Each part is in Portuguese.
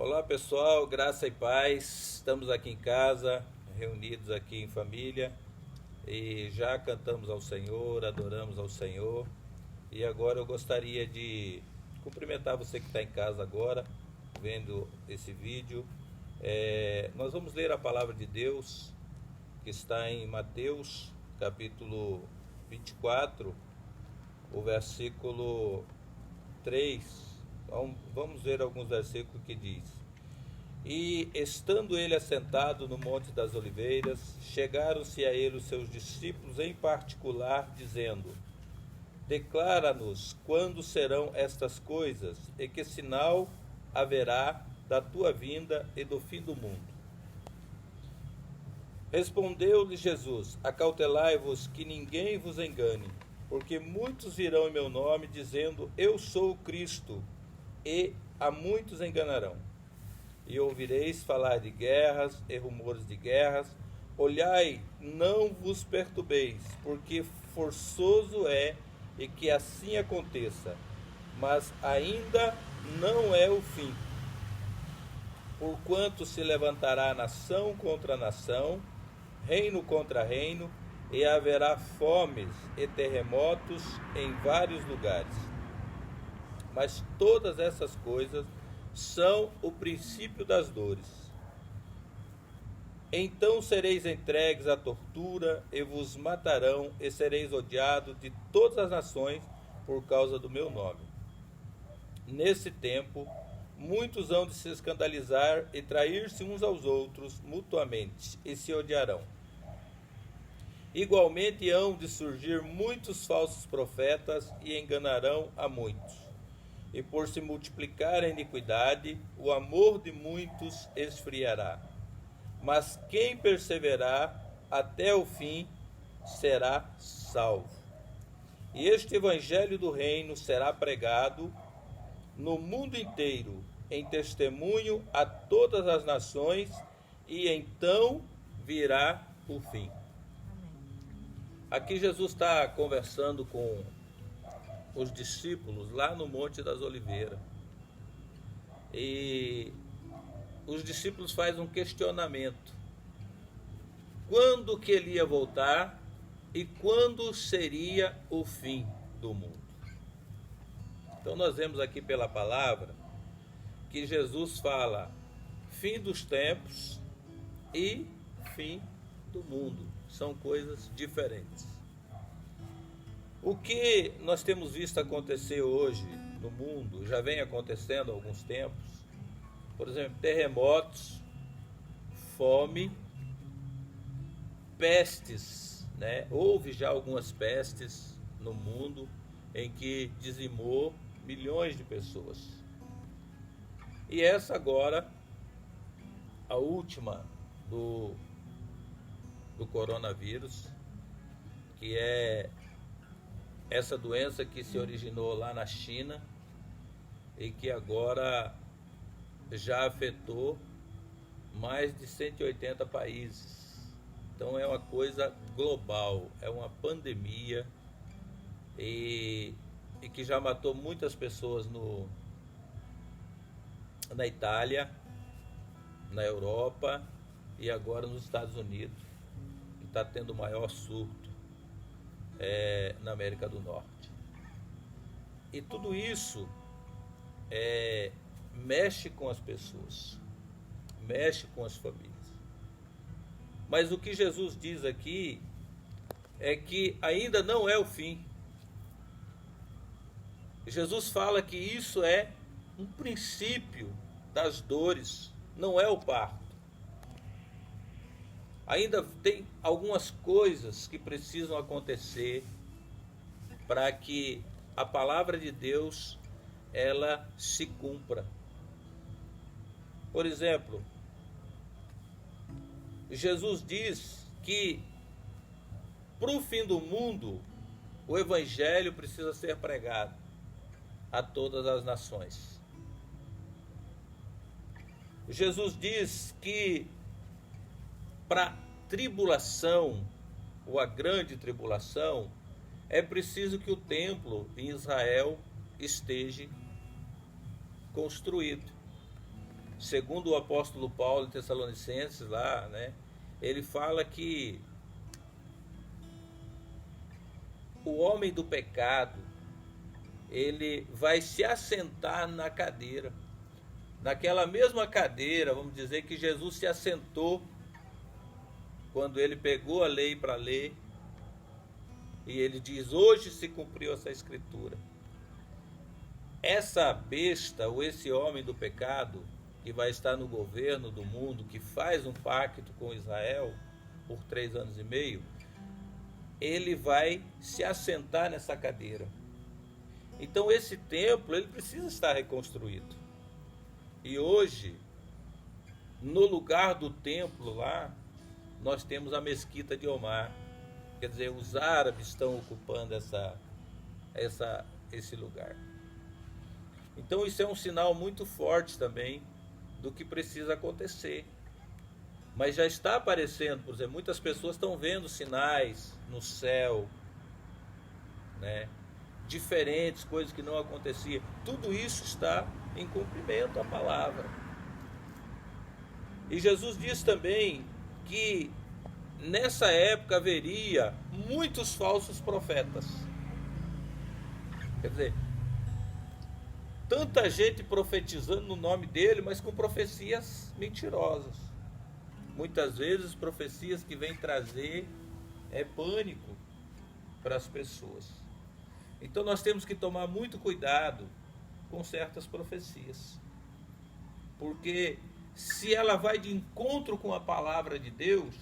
Olá pessoal, graça e paz. Estamos aqui em casa, reunidos aqui em família e já cantamos ao Senhor, adoramos ao Senhor. E agora eu gostaria de cumprimentar você que está em casa agora, vendo esse vídeo. Nós vamos ler a palavra de Deus que está em Mateus, capítulo 24, o versículo 3. Então, vamos ver alguns versículos que diz: E estando ele assentado no Monte das Oliveiras, chegaram-se a ele os seus discípulos em particular, dizendo: Declara-nos quando serão estas coisas, e que sinal haverá da tua vinda e do fim do mundo. Respondeu-lhe Jesus: Acautelai-vos que ninguém vos engane, porque muitos virão em meu nome, dizendo: Eu sou o Cristo, e a muitos enganarão. E ouvireis falar de guerras e rumores de guerras. Olhai, não vos perturbeis, porque forçoso é e que assim aconteça, mas ainda não é o fim. Porquanto se levantará nação contra nação, reino contra reino, e haverá fomes e terremotos em vários lugares. Mas todas essas coisas são o princípio das dores. Então sereis entregues à tortura, e vos matarão, e sereis odiados de todas as nações por causa do meu nome. Nesse tempo, muitos hão de se escandalizar e trair-se uns aos outros mutuamente, e se odiarão. Igualmente hão de surgir muitos falsos profetas, e enganarão a muitos. E por se multiplicar a iniquidade, o amor de muitos esfriará. Mas quem perseverar até o fim será salvo. E este evangelho do reino será pregado no mundo inteiro, em testemunho a todas as nações, e então virá o fim. Aqui Jesus está conversando com os discípulos lá no Monte das Oliveiras. E os discípulos fazem um questionamento: quando que ele ia voltar e quando seria o fim do mundo? Então nós vemos aqui pela palavra que Jesus fala fim dos tempos e fim do mundo. São coisas diferentes. O que nós temos visto acontecer hoje no mundo, já vem acontecendo há alguns tempos, por exemplo, terremotos, fome, pestes, né? Houve já algumas pestes no mundo em que dizimou milhões de pessoas. E essa agora, a última do coronavírus, que é essa doença que se originou lá na China e que agora já afetou mais de 180 países. Então é uma coisa global, é uma pandemia e que já matou muitas pessoas na Itália, na Europa e agora nos Estados Unidos. Está tendo o maior surto na América do Norte. E tudo isso mexe com as pessoas, mexe com as famílias. Mas o que Jesus diz aqui é que ainda não é o fim. Jesus fala que isso é um princípio das dores, não é o parto. Ainda tem algumas coisas que precisam acontecer para que a palavra de Deus ela se cumpra. Por exemplo, Jesus diz que para o fim do mundo o evangelho precisa ser pregado a todas as nações. Jesus diz que para tribulação, ou a grande tribulação, é preciso que o templo em Israel esteja construído. segundo o apóstolo Paulo em Tessalonicenses lá, né, ele fala que o homem do pecado, ele vai se assentar na cadeira, naquela mesma cadeira, vamos dizer, que Jesus se assentou quando ele pegou a lei para ler, e ele diz: hoje se cumpriu essa escritura. Essa besta, ou esse homem do pecado, que vai estar no governo do mundo, que faz um pacto com Israel por 3 anos e meio, ele vai se assentar nessa cadeira. Então esse templo, ele precisa estar reconstruído. E hoje, no lugar do templo lá, nós temos a mesquita de Omar. Quer dizer, os árabes estão ocupando esse lugar. Então isso é um sinal muito forte também do que precisa acontecer. Mas já está aparecendo, por exemplo, muitas pessoas estão vendo sinais no céu, né? Diferentes, coisas que não aconteciam. Tudo isso está em cumprimento à palavra. E Jesus diz também que nessa época haveria muitos falsos profetas. Quer dizer, tanta gente profetizando no nome dele, mas com profecias mentirosas. Muitas vezes profecias que vêm trazer pânico para as pessoas. Então nós temos que tomar muito cuidado com certas profecias. Porque se ela vai de encontro com a palavra de Deus,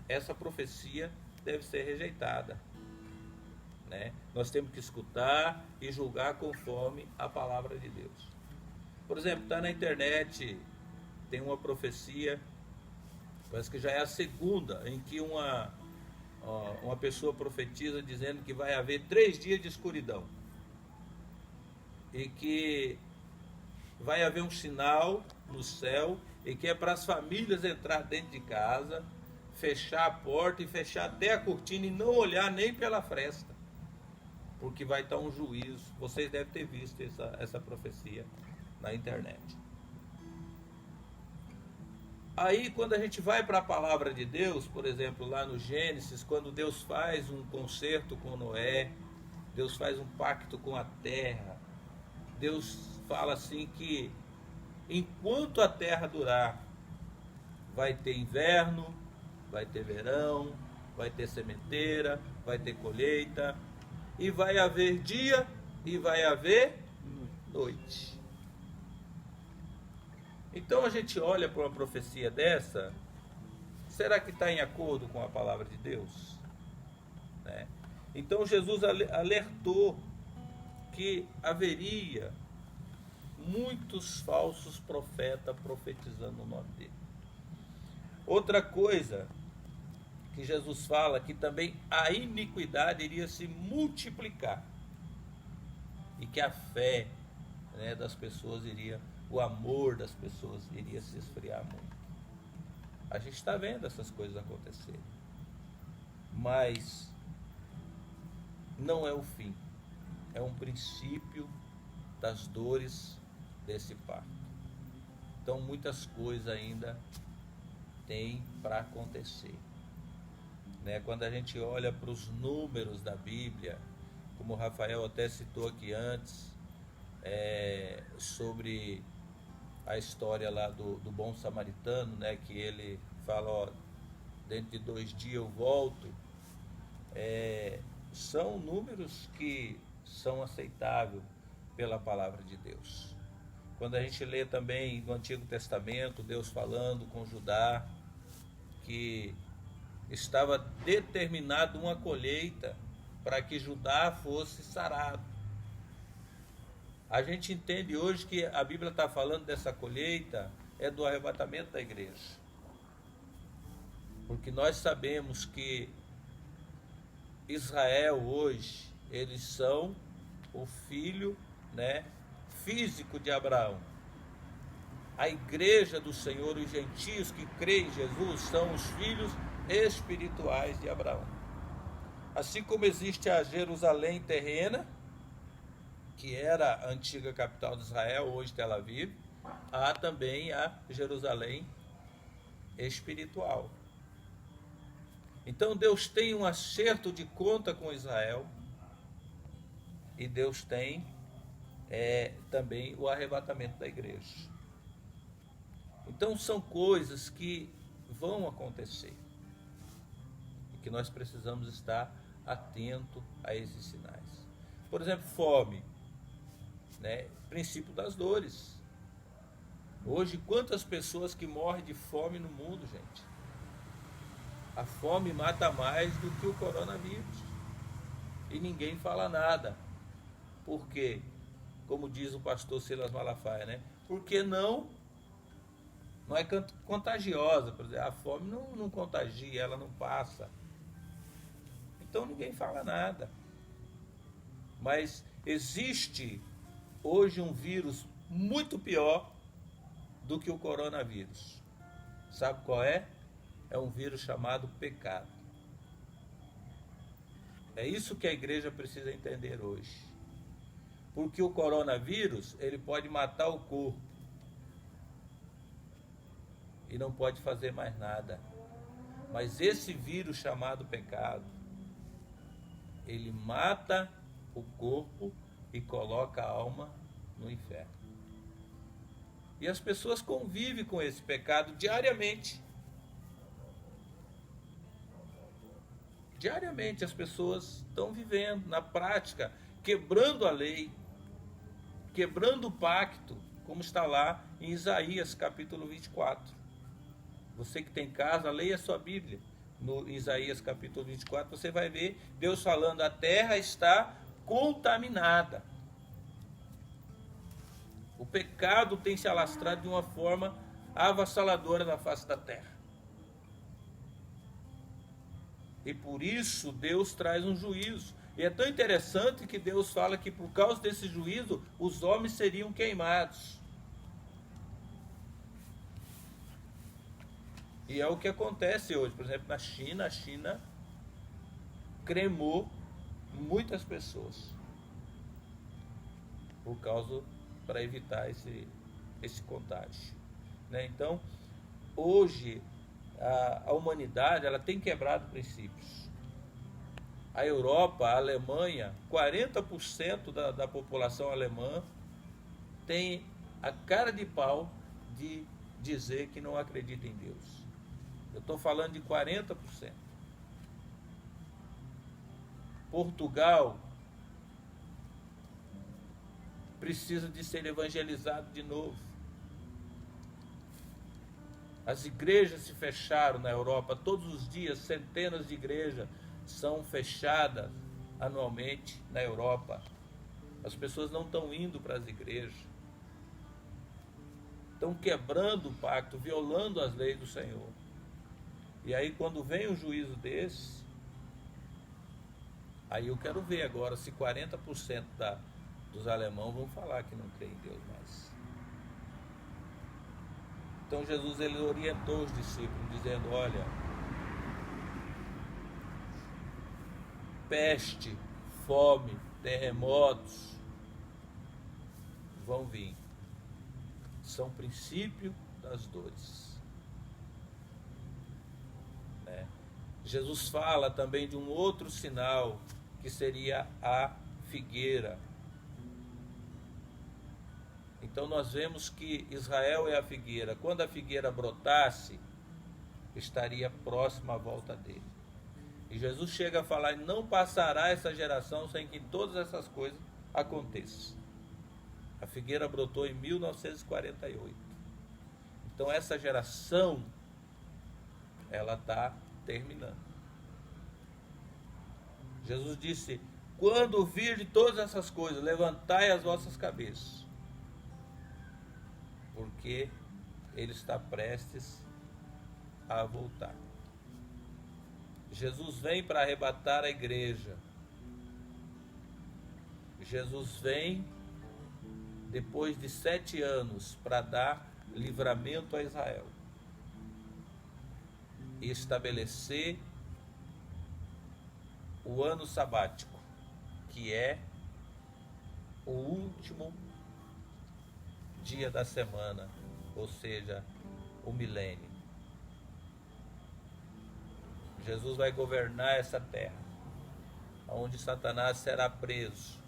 essa profecia deve ser rejeitada, né? Nós temos que escutar e julgar conforme a palavra de Deus. Por exemplo, está na internet, tem uma profecia, parece que já é a segunda, em que uma pessoa profetiza dizendo que vai haver 3 dias de escuridão. E que vai haver um sinal no céu, e que é para as famílias entrar dentro de casa, fechar a porta e fechar até a cortina e não olhar nem pela fresta, porque vai estar um juízo. Vocês devem ter visto essa profecia na internet. Aí quando a gente vai para a palavra de Deus, por exemplo, lá no Gênesis, quando Deus faz um concerto com Noé, Deus faz um pacto com a terra, Deus fala assim que enquanto a terra durar, vai ter inverno, vai ter verão, vai ter sementeira, vai ter colheita, e vai haver dia e vai haver noite. Então a gente olha para uma profecia dessa, será que está em acordo com a palavra de Deus? Né? Então Jesus alertou que haveria muitos falsos profetas profetizando o nome dele. Outra coisa que Jesus fala, que também a iniquidade iria se multiplicar e que a fé, né, das pessoas o amor das pessoas iria se esfriar muito. A gente está vendo essas coisas acontecerem, mas não é o fim, é um princípio das dores desse parto. Então muitas coisas ainda tem para acontecer, né? Quando a gente olha para os números da Bíblia, como o Rafael até citou aqui antes, sobre a história lá do bom samaritano, né? Que ele fala, ó, dentro de 2 dias eu volto. São números que são aceitáveis pela palavra de Deus. Quando a gente lê também no Antigo Testamento, Deus falando com Judá, que estava determinado uma colheita para que Judá fosse sarado. A gente entende hoje que a Bíblia está falando dessa colheita, do arrebatamento da igreja. Porque nós sabemos que Israel hoje, eles são o filho, né, físico de Abraão. A igreja do Senhor, os gentios que creem em Jesus, são os filhos espirituais de Abraão. Assim como existe a Jerusalém terrena, que era a antiga capital de Israel, hoje Tel Aviv, há também a Jerusalém espiritual. Então Deus tem um acerto de conta com Israel, e Deus tem também o arrebatamento da igreja. Então são coisas que vão acontecer e que nós precisamos estar atento a esses sinais. Por exemplo, fome, né? Princípio das dores. Hoje, quantas pessoas que morrem de fome no mundo, gente? A fome mata mais do que o coronavírus. E ninguém fala nada. Por quê? Como diz o pastor Silas Malafaia, né? Porque não é contagiosa. Por exemplo, a fome não contagia, ela não passa. Então ninguém fala nada. Mas existe hoje um vírus muito pior do que o coronavírus. Sabe qual é? É um vírus chamado pecado. É isso que a igreja precisa entender hoje. Porque o coronavírus, ele pode matar o corpo e não pode fazer mais nada. Mas esse vírus chamado pecado, ele mata o corpo e coloca a alma no inferno. E as pessoas convivem com esse pecado diariamente. Diariamente as pessoas estão vivendo, na prática, quebrando a lei, quebrando o pacto, como está lá em Isaías capítulo 24. Você que tem casa, leia a sua Bíblia. No Isaías capítulo 24, você vai ver Deus falando: a terra está contaminada. O pecado tem se alastrado de uma forma avassaladora na face da terra. E por isso Deus traz um juízo. E é tão interessante que Deus fala que por causa desse juízo, os homens seriam queimados. E é o que acontece hoje. Por exemplo, na China, a China cremou muitas pessoas por causa, para evitar esse contágio, né? Então, hoje a humanidade, ela tem quebrado princípios. A Europa, a Alemanha, 40% da população alemã tem a cara de pau de dizer que não acredita em Deus. Eu estou falando de 40%. Portugal precisa de ser evangelizado de novo. As igrejas se fecharam na Europa. Todos os dias, centenas de igrejas são fechadas anualmente na Europa. As pessoas não estão indo para as igrejas. Estão quebrando o pacto, violando as leis do Senhor. E aí, quando vem um juízo desse, aí eu quero ver agora se 40% dos alemãos vão falar que não creem em Deus mais. Então Jesus, ele orientou os discípulos, dizendo: olha, peste, fome, terremotos vão vir. São princípio das dores. Né? Jesus fala também de um outro sinal, que seria a figueira. Então nós vemos que Israel é a figueira. Quando a figueira brotasse, estaria próxima à volta dele. E Jesus chega a falar: não passará essa geração sem que todas essas coisas aconteçam. A figueira brotou em 1948. Então essa geração, ela está terminando. Jesus disse: quando vir de todas essas coisas, levantai as vossas cabeças, porque ele está prestes a voltar. Jesus vem para arrebatar a igreja. Jesus vem depois de 7 anos para dar livramento a Israel e estabelecer o ano sabático, que é o último dia da semana, ou seja, o milênio. Jesus vai governar essa terra, onde Satanás será preso,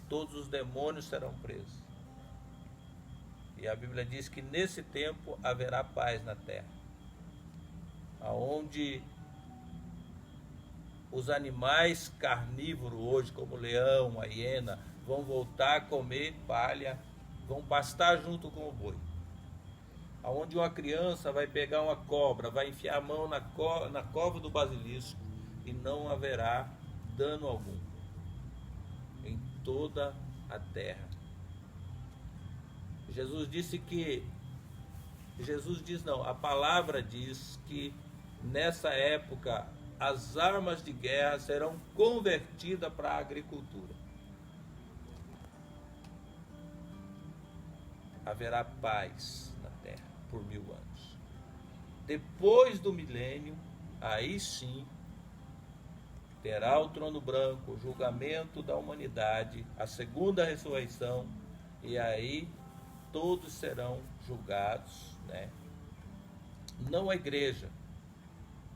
todos os demônios serão presos. E a Bíblia diz que nesse tempo haverá paz na terra, aonde os animais carnívoros hoje, como o leão, a hiena, vão voltar a comer palha, vão pastar junto com o boi. Aonde uma criança vai pegar uma cobra, vai enfiar a mão na cova do basilisco e não haverá dano algum em toda a terra. A palavra diz que nessa época as armas de guerra serão convertidas para a agricultura. Haverá paz na terra por 1000 anos. Depois do milênio, aí sim, terá o trono branco, o julgamento da humanidade, a segunda ressurreição, e aí todos serão julgados, né? Não a igreja,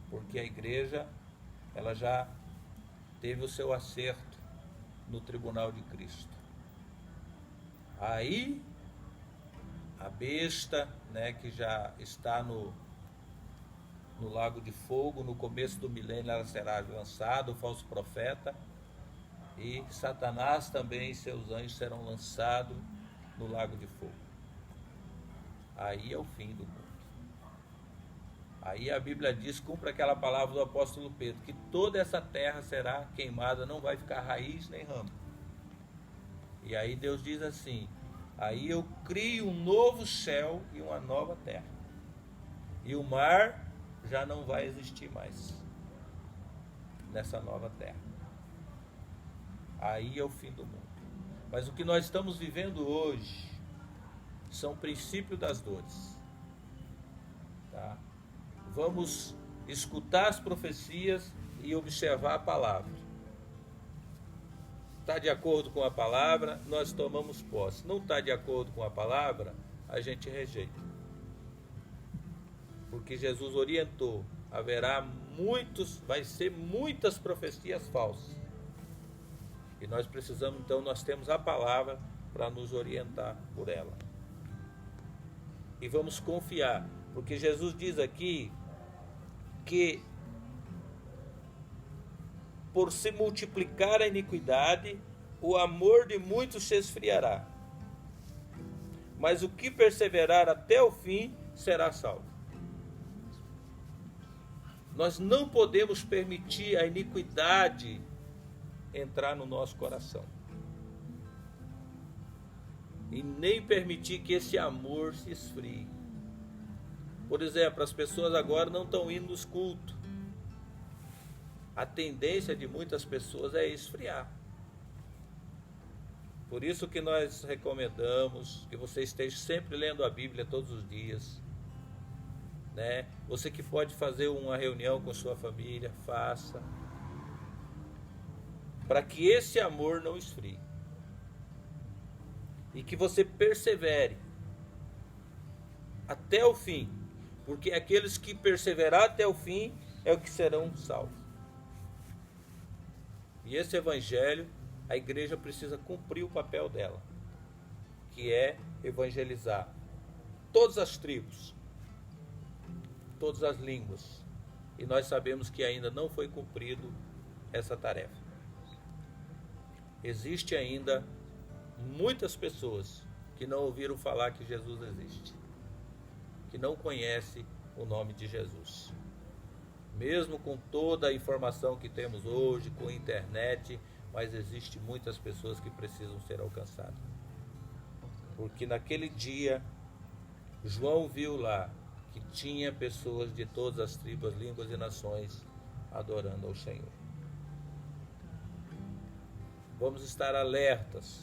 porque a igreja ela já teve o seu acerto no tribunal de Cristo. Aí a besta, né, que já está no lago de fogo, no começo do milênio ela será lançada, o falso profeta, e Satanás também e seus anjos serão lançados no lago de fogo. Aí é o fim do mundo. Aí a Bíblia diz, cumpre aquela palavra do apóstolo Pedro, que toda essa terra será queimada, não vai ficar raiz nem ramo. E aí Deus diz assim, aí eu crio um novo céu e uma nova terra. E o mar já não vai existir mais nessa nova terra. Aí é o fim do mundo. Mas o que nós estamos vivendo hoje são princípios das dores. Tá? Vamos escutar as profecias e observar a palavra. Está de acordo com a palavra, nós tomamos posse. Não está de acordo com a palavra, a gente rejeita. Porque Jesus orientou, vai ser muitas profecias falsas. E nós precisamos, então, nós temos a palavra para nos orientar por ela. E vamos confiar, porque Jesus diz aqui que por se multiplicar a iniquidade, o amor de muitos se esfriará. Mas o que perseverar até o fim será salvo. Nós não podemos permitir a iniquidade entrar no nosso coração. E nem permitir que esse amor se esfrie. Por exemplo, as pessoas agora não estão indo nos cultos. A tendência de muitas pessoas é esfriar. Por isso que nós recomendamos que você esteja sempre lendo a Bíblia todos os dias. Né? Você que pode fazer uma reunião com sua família, faça. Para que esse amor não esfrie. E que você persevere até o fim. Porque aqueles que perseverar até o fim é o que serão salvos. E esse evangelho, a igreja precisa cumprir o papel dela, que é evangelizar todas as tribos, todas as línguas. E nós sabemos que ainda não foi cumprido essa tarefa. Existe ainda muitas pessoas que não ouviram falar que Jesus existe, que não conhecem o nome de Jesus. Mesmo com toda a informação que temos hoje, com a internet, mas existe muitas pessoas que precisam ser alcançadas. Porque naquele dia, João viu lá que tinha pessoas de todas as tribos, línguas e nações adorando ao Senhor. Vamos estar alertas,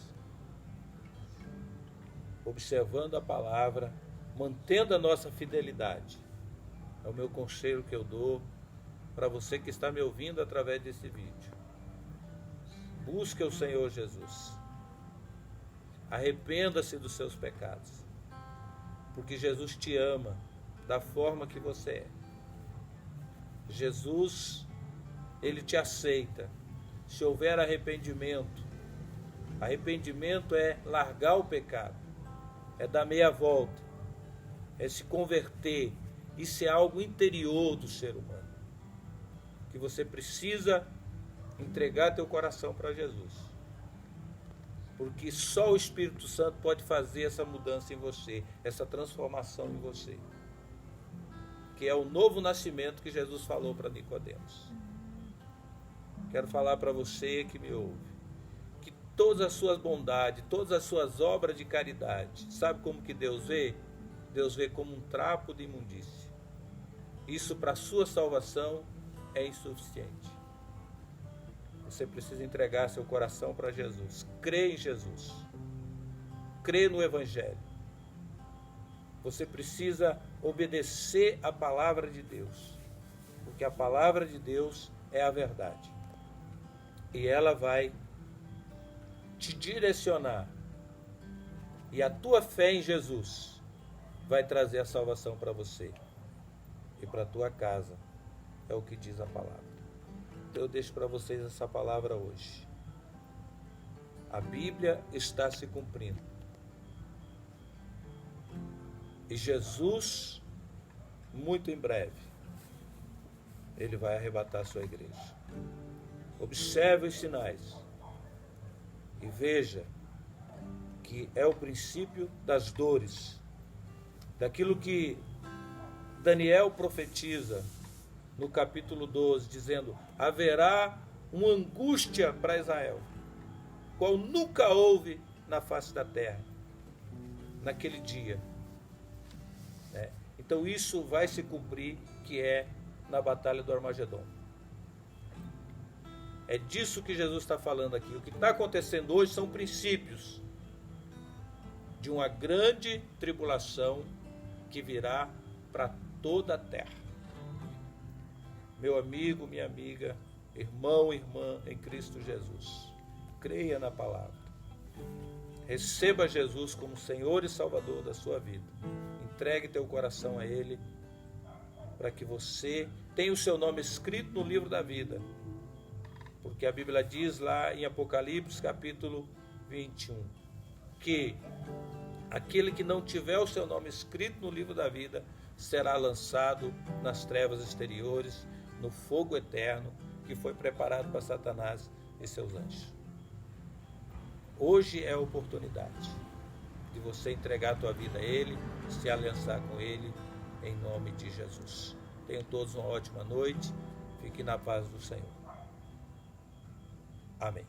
observando a palavra, mantendo a nossa fidelidade. É o meu conselho que eu dou para você que está me ouvindo através desse vídeo. Busque o Senhor Jesus. Arrependa-se dos seus pecados, porque Jesus te ama da forma que você é. Jesus, ele te aceita. Se houver arrependimento, arrependimento é largar o pecado, é dar meia volta, é se converter. Isso é algo interior do ser humano, que você precisa entregar teu coração para Jesus, porque só o Espírito Santo pode fazer essa mudança em você, essa transformação em você, que é o novo nascimento que Jesus falou para Nicodemos. Quero falar para você que me ouve, que todas as suas bondades, todas as suas obras de caridade, sabe como que Deus vê? Deus vê como um trapo de imundície. Isso para a sua salvação é insuficiente. Você precisa entregar seu coração para Jesus. Crê em Jesus. Crê no Evangelho. Você precisa obedecer a palavra de Deus, porque a palavra de Deus é a verdade. E ela vai te direcionar. E a tua fé em Jesus vai trazer a salvação para você e para a tua casa. É o que diz a palavra. Então eu deixo para vocês essa palavra hoje. A Bíblia está se cumprindo. E Jesus, muito em breve, ele vai arrebatar a sua igreja. Observe os sinais e veja que é o princípio das dores, daquilo que Daniel profetiza no capítulo 12, dizendo: haverá uma angústia para Israel, qual nunca houve na face da terra, naquele dia. Então isso vai se cumprir, que é na batalha do Armagedon. É disso que Jesus está falando aqui. O que está acontecendo hoje são princípios de uma grande tribulação que virá para toda a terra. Meu amigo, minha amiga, irmão, irmã em Cristo Jesus, creia na palavra. Receba Jesus como Senhor e Salvador da sua vida. Entregue teu coração a Ele, para que você tenha o seu nome escrito no livro da vida. Porque a Bíblia diz lá em Apocalipse capítulo 21, que aquele que não tiver o seu nome escrito no livro da vida será lançado nas trevas exteriores, no fogo eterno que foi preparado para Satanás e seus anjos. Hoje é a oportunidade de você entregar a tua vida a Ele, se aliançar com Ele, em nome de Jesus. Tenham todos uma ótima noite. Fiquem na paz do Senhor. Amém.